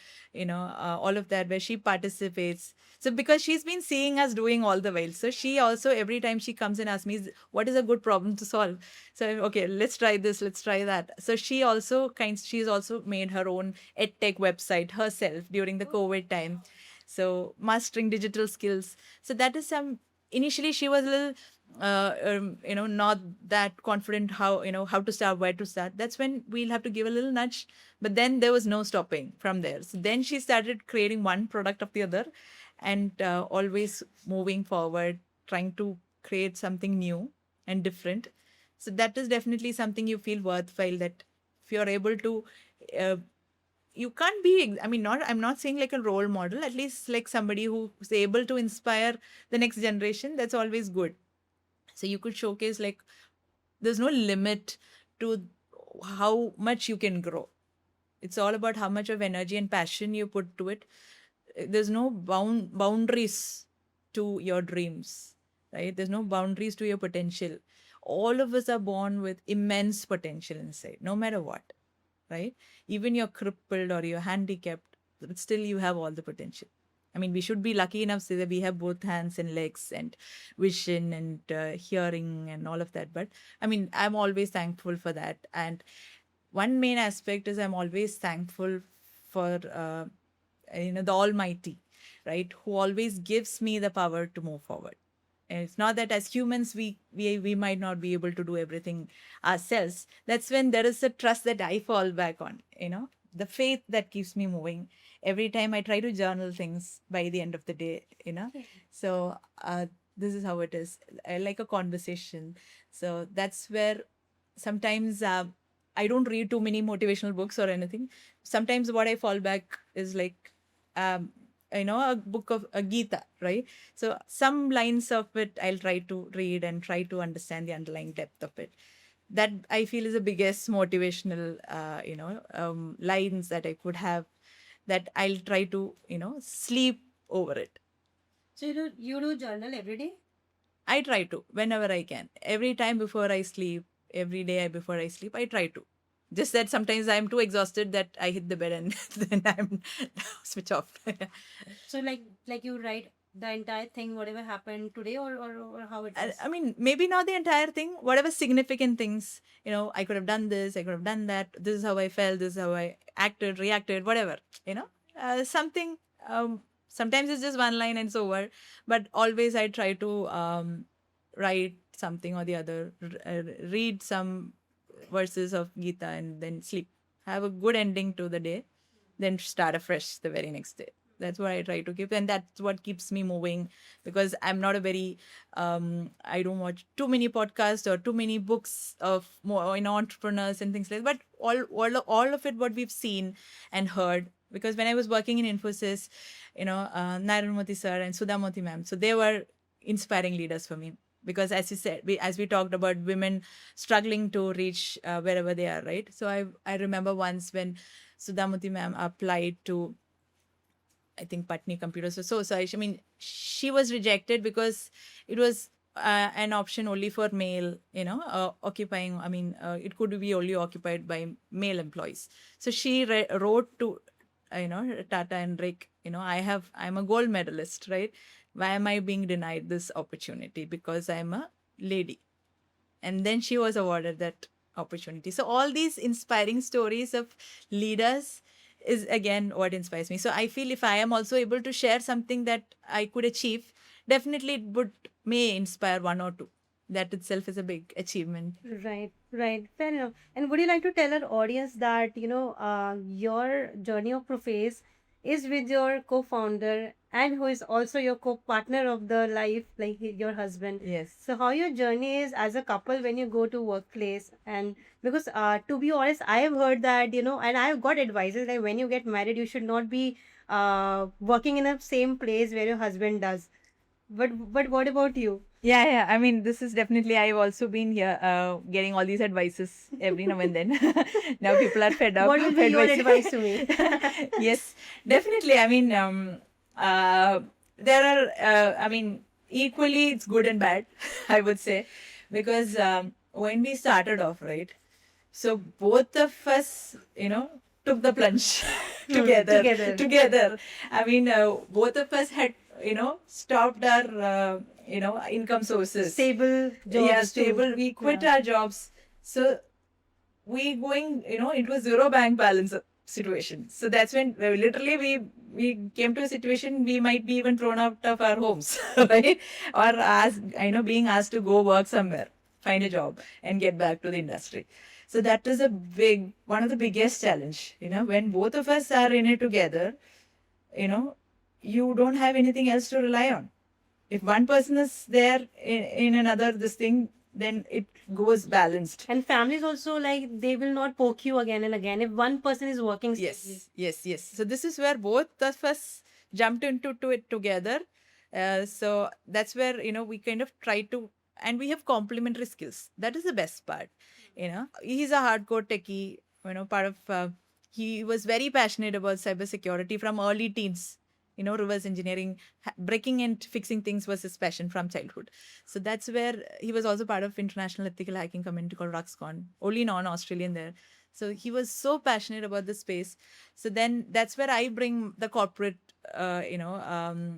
all of that where she participates. So because she's been seeing us doing all the while, so she also every time she comes and asks me, what is a good problem to solve? So okay, let's try this, let's try that. So she's also made her own edtech website herself during the COVID time. So mastering digital skills. So that is some. Initially, she was a little, not that confident how to start, where to start. That's when we'll have to give a little nudge. But then there was no stopping from there. So then she started creating one product of the other, and always moving forward, trying to create something new and different. So that is definitely something you feel worthwhile, that if you're able to, uh, you can't be, I mean, not, I'm not saying like a role model, at least like somebody who's able to inspire the next generation. That's always good. So you could showcase, like, there's no limit to how much you can grow. It's all about how much of energy and passion you put to it. There's no boundaries to your dreams, right? There's no boundaries to your potential. All of us are born with immense potential inside, no matter what, right? Even you're crippled or you're handicapped, but still you have all the potential. I mean, we should be lucky enough to say that we have both hands and legs and vision and hearing and all of that. But I mean, I'm always thankful for that. And one main aspect is I'm always thankful for the Almighty, right, who always gives me the power to move forward. And it's not that as humans we might not be able to do everything ourselves. That's when there is a trust that I fall back on, the faith that keeps me moving. Every time I try to journal things by the end of the day. So this is how it is. I like a conversation. So that's where sometimes I don't read too many motivational books or anything. Sometimes what I fall back is like, um, a book of a Gita, right? So some lines of it I'll try to read and try to understand the underlying depth of it. That I feel is the biggest motivational, lines that I could have, that I'll try to, sleep over it. So you do journal every day? I try to whenever I can. Every time before I sleep, every day before I sleep, I try to. Just that sometimes I'm too exhausted that I hit the bed and then I'm switch off. So like you write the entire thing, whatever happened today, or how it is? I mean, maybe not the entire thing, whatever significant things, I could have done this, I could have done that. This is how I felt, this is how I acted, reacted, whatever, something. Sometimes it's just one line and it's over, but always I try to write something or the other, read some verses of Gita and then sleep. Have a good ending to the day, then start afresh the very next day. That's what I try to keep, and that's what keeps me moving, because I'm not a very, I don't watch too many podcasts or too many books of more entrepreneurs and things like that. But all of it, what we've seen and heard, because when I was working in Infosys, Narendra sir and Sudhamoti ma'am, so they were inspiring leaders for me. Because as you said, as we talked about women struggling to reach wherever they are, right? So I remember once when Sudhamati ma'am applied to, I think, Patni Computers or so. So I mean, she was rejected because it was an option only for male, occupying. I mean, it could be only occupied by male employees. So she wrote to, Tata and Rick, I'm a gold medalist, right? Why am I being denied this opportunity? Because I'm a lady. And then she was awarded that opportunity. So all these inspiring stories of leaders is again what inspires me. So I feel if I am also able to share something that I could achieve, definitely it would may inspire one or two. That itself is a big achievement. Right, right. Fair enough. And would you like to tell our audience that, your journey of Prophaze is with your co-founder and who is also your co-partner of the life, like your husband. Yes. So how your journey is as a couple when you go to workplace, and because to be honest, I have heard that, and I've got advices that when you get married, you should not be working in the same place where your husband does. But what about you? Yeah, yeah. I mean, this is definitely, I've also been here getting all these advices every now and then. Now people are fed up. What will be your advice. advice to me? Yes, definitely. I mean, there are, equally it's good and bad, I would say, because when we started off, right? So both of us, took the plunge together. Together. I mean, both of us had, stopped our, income sources. Stable jobs. Yeah, too. stable. We quit our jobs. So we going, into a zero bank balance situation. So that's when literally we came to a situation we might be even thrown out of our homes, right? Or asked, being asked to go work somewhere, find a job, and get back to the industry. So that is one of the biggest challenge. When both of us are in it together, you don't have anything else to rely on. If one person is there in another this thing, then it goes balanced. And families also, like, they will not poke you again and again if one person is working. Yes. So this is where both of us jumped into it together. So that's where we kind of try to, and we have complementary skills. That is the best part. He's a hardcore techie. Part of he was very passionate about cybersecurity from early teens. Reverse engineering, breaking and fixing things was his passion from childhood. So that's where he was also part of international ethical hacking community called RuxCon, only non-Australian there. So he was so passionate about the space. So then that's where I bring the corporate, that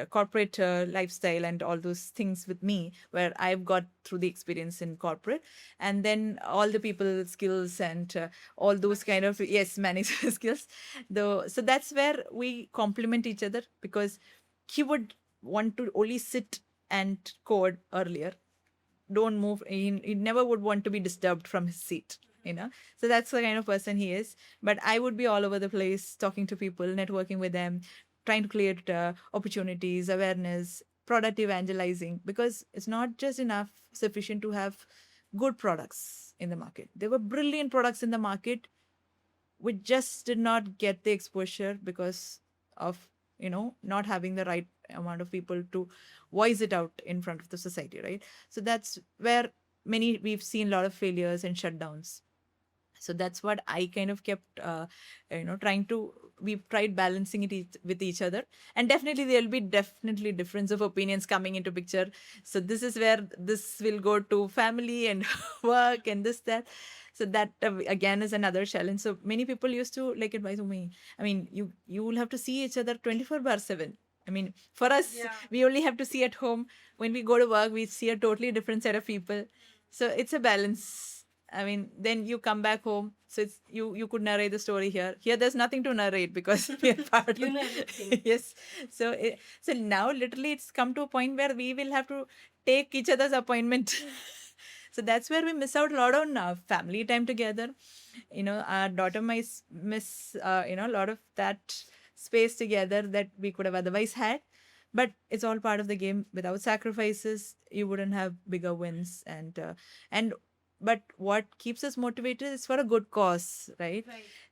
corporate lifestyle and all those things with me, where I've got through the experience in corporate, and then all the people skills and all those kind of management skills. Though, so that's where we complement each other, because he would want to only sit and code earlier, don't move. He never would want to be disturbed from his seat. So that's the kind of person he is. But I would be all over the place, talking to people, networking with them, trying to create opportunities, awareness, product evangelizing, because it's not just enough sufficient to have good products in the market. There were brilliant products in the market which just did not get the exposure because of not having the right amount of people to voice it out in front of the society, right? So that's where we've seen a lot of failures and shutdowns. So that's what I kind of kept we've tried balancing it with each other. And definitely there'll be difference of opinions coming into picture. So this is where this will go to family and work and this, that. So that again is another challenge. So many people used to advise me. I mean, you will have to see each other 24/7. I mean, for us, we only have to see at home. When we go to work, we see a totally different set of people. So it's a balance. I mean, then you come back home. So it's you could narrate the story here. Here, there's nothing to narrate because we are part of it. Yes. So now literally it's come to a point where we will have to take each other's appointment. So that's where we miss out a lot on family time together. Our daughter might miss, a lot of that space together that we could have otherwise had. But it's all part of the game. Without sacrifices, you wouldn't have bigger wins. And but what keeps us motivated is for a good cause, right?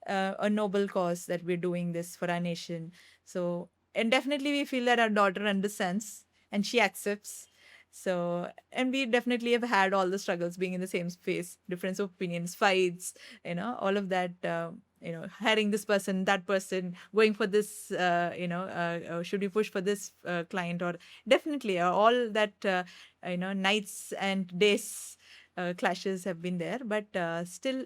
A noble cause that we're doing this for our nation. So, and definitely we feel that our daughter understands and she accepts. So, and we definitely have had all the struggles being in the same space, difference of opinions, fights, all of that. Hiring this person, that person, going for this, should we push for this client, or definitely all that, nights and days clashes have been there, but still,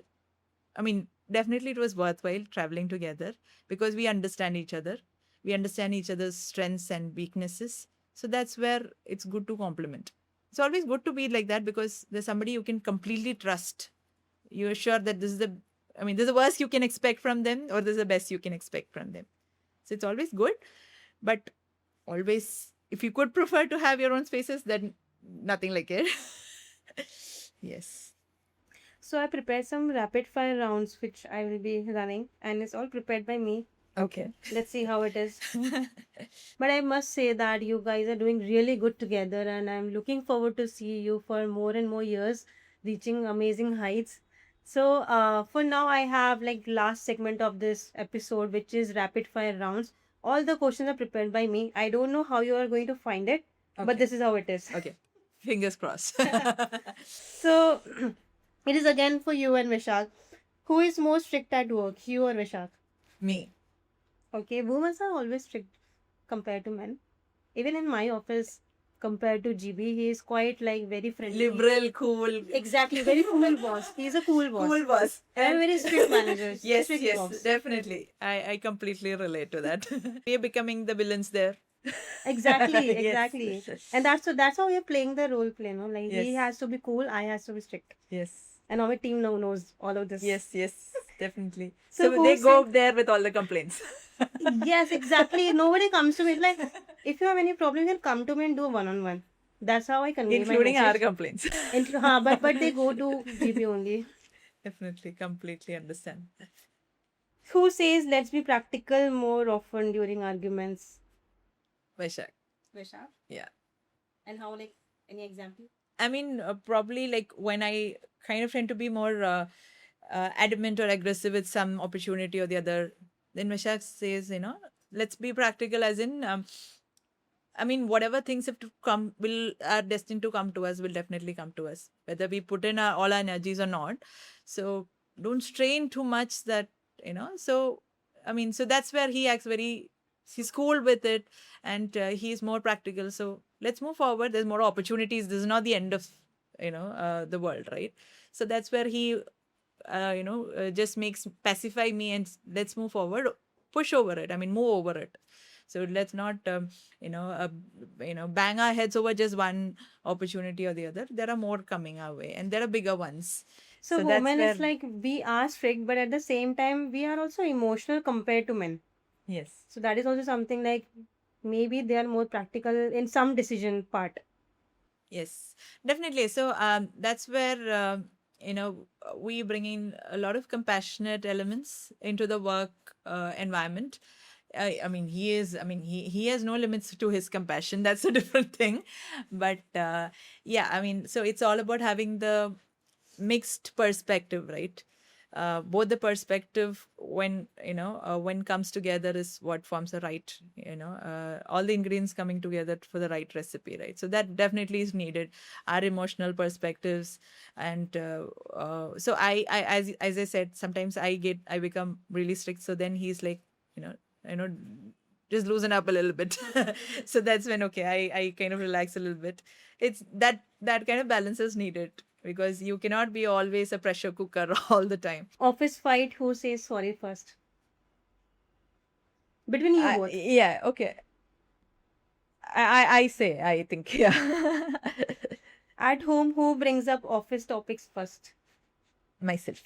I mean, definitely it was worthwhile traveling together because we understand each other. We understand each other's strengths and weaknesses. So that's where it's good to complement. It's always good to be like that because there's somebody you can completely trust. You're sure that this is the worst you can expect from them, or this is the best you can expect from them. So it's always good. But always, if you could prefer to have your own spaces, then nothing like it. Yes. So I prepared some rapid fire rounds which I will be running, and it's all prepared by me. Okay. Let's see how it is. But I must say that you guys are doing really good together, and I'm looking forward to see you for more and more years, reaching amazing heights. So, for now, I have like last segment of this episode, which is rapid fire rounds. All the questions are prepared by me. I don't know how you are going to find it, but Okay. this is how it is. Okay. Fingers crossed. So, it is again for you and Vishak. Who is more strict at work, you or Vishak? Me. Okay, women are always strict compared to men. Even in my office, compared to GB, he is quite like very friendly. Liberal, cool. Exactly, very cool boss. He's a cool boss. Cool boss. And very strict manager. Yes, strict yes, boss. definitely. I completely relate to that. We are becoming the villains there. Exactly, Yes. exactly. And that's how we are playing the role play, no? Like he Yes. has to be cool, I has to be strict. Yes. And our team now knows all of this. Yes, yes, definitely. So So they who's go saying- there with all the complaints. Yes, exactly. Nobody comes to me. It's like, if you have any problem, you can come to me and do one-on-one. That's how I convey Including my our message. complaints. But they go to GB only. Definitely, completely understand. Who says let's be practical more often during arguments? Vaishak. Vishak? Yeah. And how, like, any example? I mean, probably like when I kind of tend to be more adamant or aggressive with some opportunity or the other, then Vishak says, let's be practical, as in, I mean, whatever things have to come are destined to come to us will definitely come to us, whether we put in all our energies or not. So don't strain too much that, So, I mean, so that's where he acts he's cool with it, and he's more practical. So let's move forward. There's more opportunities. This is not the end of, the world, right? So that's where he, just makes pacify me and let's move forward, push over it. I mean, move over it. So let's not, bang our heads over just one opportunity or the other. There are more coming our way, and there are bigger ones. So that's women is where- like we are strict, but at the same time we are also emotional compared to men. Yes. So that is also something like maybe they are more practical in some decision part. Yes, definitely. So that's where we bring in a lot of compassionate elements into the work environment. I mean, he has no limits to his compassion. That's a different thing. But yeah, I mean, so it's all about having the mixed perspective, right? Both the perspective when comes together is what forms the right, all the ingredients coming together for the right recipe, right? So that definitely is needed. Our emotional perspectives, and so as I said, sometimes I become really strict. So then he's like, you know, just loosen up a little bit. So that's when I kind of relax a little bit. It's that kind of balance is needed, because you cannot be always a pressure cooker all the time. Office fight, who says sorry first? Between you both. Yeah, okay. I say, I think, yeah. At home, who brings up office topics first? Myself.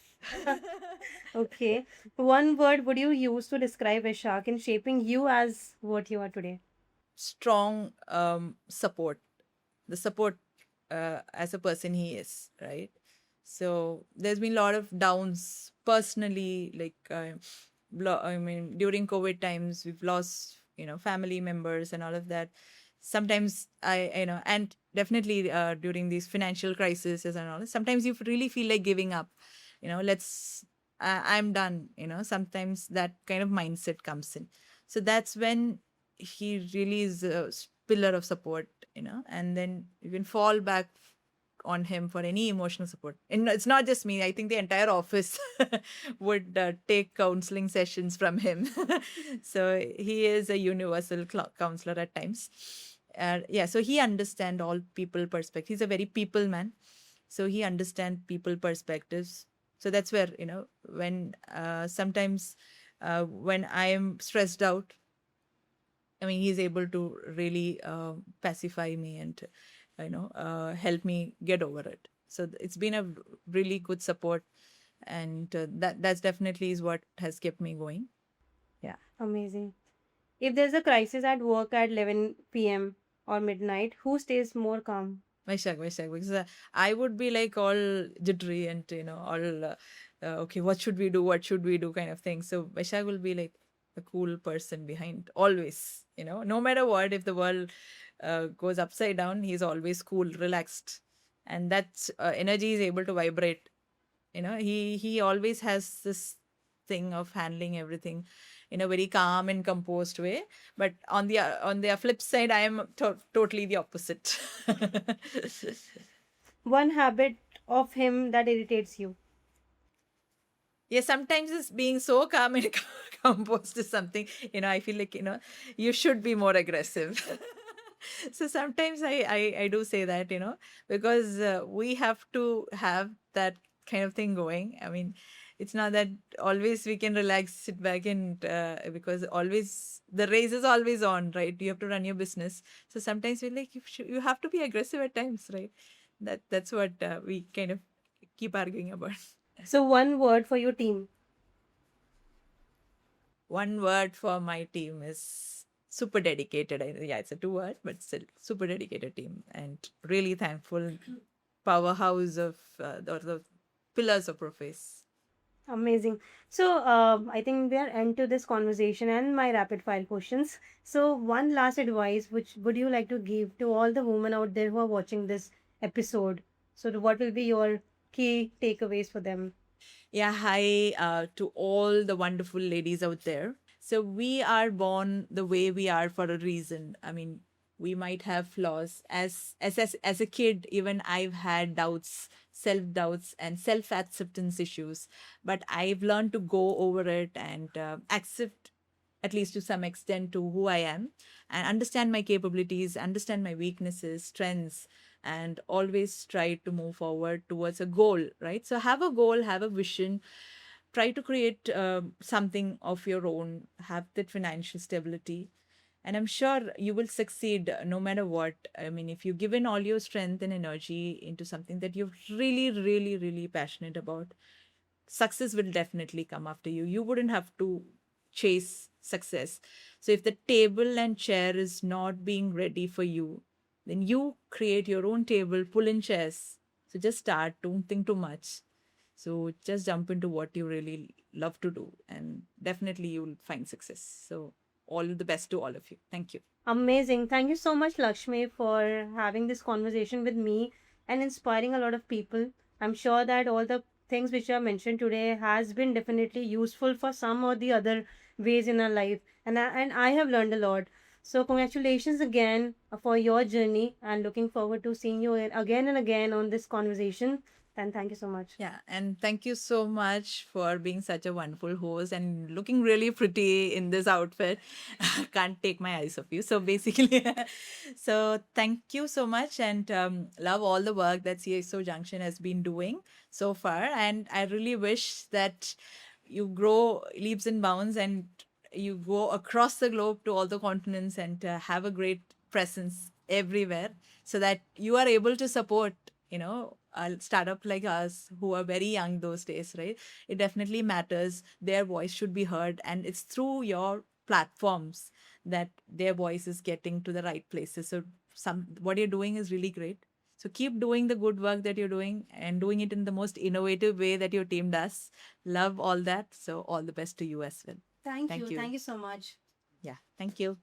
Okay. One word would you use to describe Ishaq in shaping you as what you are today? Strong support. The support as a person he is, right? So there's been a lot of downs personally, like I mean, during COVID times, we've lost, family members and all of that. sometimes and definitely during these financial crises and all, sometimes you really feel like giving up. Let's I'm done. Sometimes that kind of mindset comes in. So that's when he really is a pillar of support. And then you can fall back on him for any emotional support. And it's not just me. I think the entire office would take counseling sessions from him. So he is a universal counselor at times. Yeah, so he understands all people perspectives. He's a very people man. So he understands people perspectives. So that's where, when sometimes when I am stressed out, I mean, he's able to really pacify me and, help me get over it. So it's been a really good support, and that's definitely is what has kept me going. Yeah. Amazing. If there's a crisis at work at 11 p.m. or midnight, who stays more calm? Vaishak, because I would be like all jittery and all okay, what should we do? What should we do? Kind of thing. So Vaishak will be like a cool person behind always. No matter what, if the world goes upside down, he's always cool, relaxed, and that energy is able to vibrate. He always has this thing of handling everything in a very calm and composed way. But on the flip side, I am totally the opposite. One habit of him that irritates you. Yeah, sometimes it's being so calm and composed is something, I feel like, you should be more aggressive. So sometimes I do say that, because we have to have that kind of thing going. I mean, it's not that always we can relax, sit back, and because always the race is always on, right? You have to run your business. So sometimes we're like, you have to be aggressive at times, right? That's what we kind of keep arguing about. So, one word for your team. One word for my team is super dedicated. Yeah, it's a two word, but still super dedicated team, and really thankful. Powerhouse of the pillars of Prophaze. Amazing. So, I think we are end to this conversation and my rapid fire questions. So, one last advice, which would you like to give to all the women out there who are watching this episode? So, what will be your key takeaways for them? Yeah, hi to all the wonderful ladies out there. So we are born the way we are for a reason. I mean, we might have flaws. As a kid, even I've had doubts, self doubts, and self acceptance issues. But I've learned to go over it and accept, at least to some extent, to who I am, and understand my capabilities, understand my weaknesses, strengths, and always try to move forward towards a goal, right? So have a goal, have a vision, try to create something of your own, have that financial stability, and I'm sure you will succeed no matter what. I mean, if you give in all your strength and energy into something that you're really, really, really passionate about, success will definitely come after you. You wouldn't have to chase success. So if the table and chair is not being ready for you, then you create your own table, pull in chairs. So just start, don't think too much. So just jump into what you really love to do, and definitely you will find success. So all the best to all of you. Thank you. Amazing. Thank you so much, Lakshmi, for having this conversation with me and inspiring a lot of people. I'm sure that all the things which you have mentioned today has been definitely useful for some or the other ways in our life. And I have learned a lot. So congratulations again for your journey and looking forward to seeing you again and again on this conversation. And thank you so much. Yeah, and thank you so much for being such a wonderful host and looking really pretty in this outfit. Can't take my eyes off you. So basically, so thank you so much, and love all the work that CXO Junction has been doing so far. And I really wish that you grow leaps and bounds and you go across the globe to all the continents and have a great presence everywhere, so that you are able to support, a startup like us who are very young those days, right? It definitely matters. Their voice should be heard, and it's through your platforms that their voice is getting to the right places. So some what you're doing is really great. So keep doing the good work that you're doing and doing it in the most innovative way that your team does. Love all that. So all the best to you as well. Thank Thank you. you. Thank you so much. Yeah. Thank you.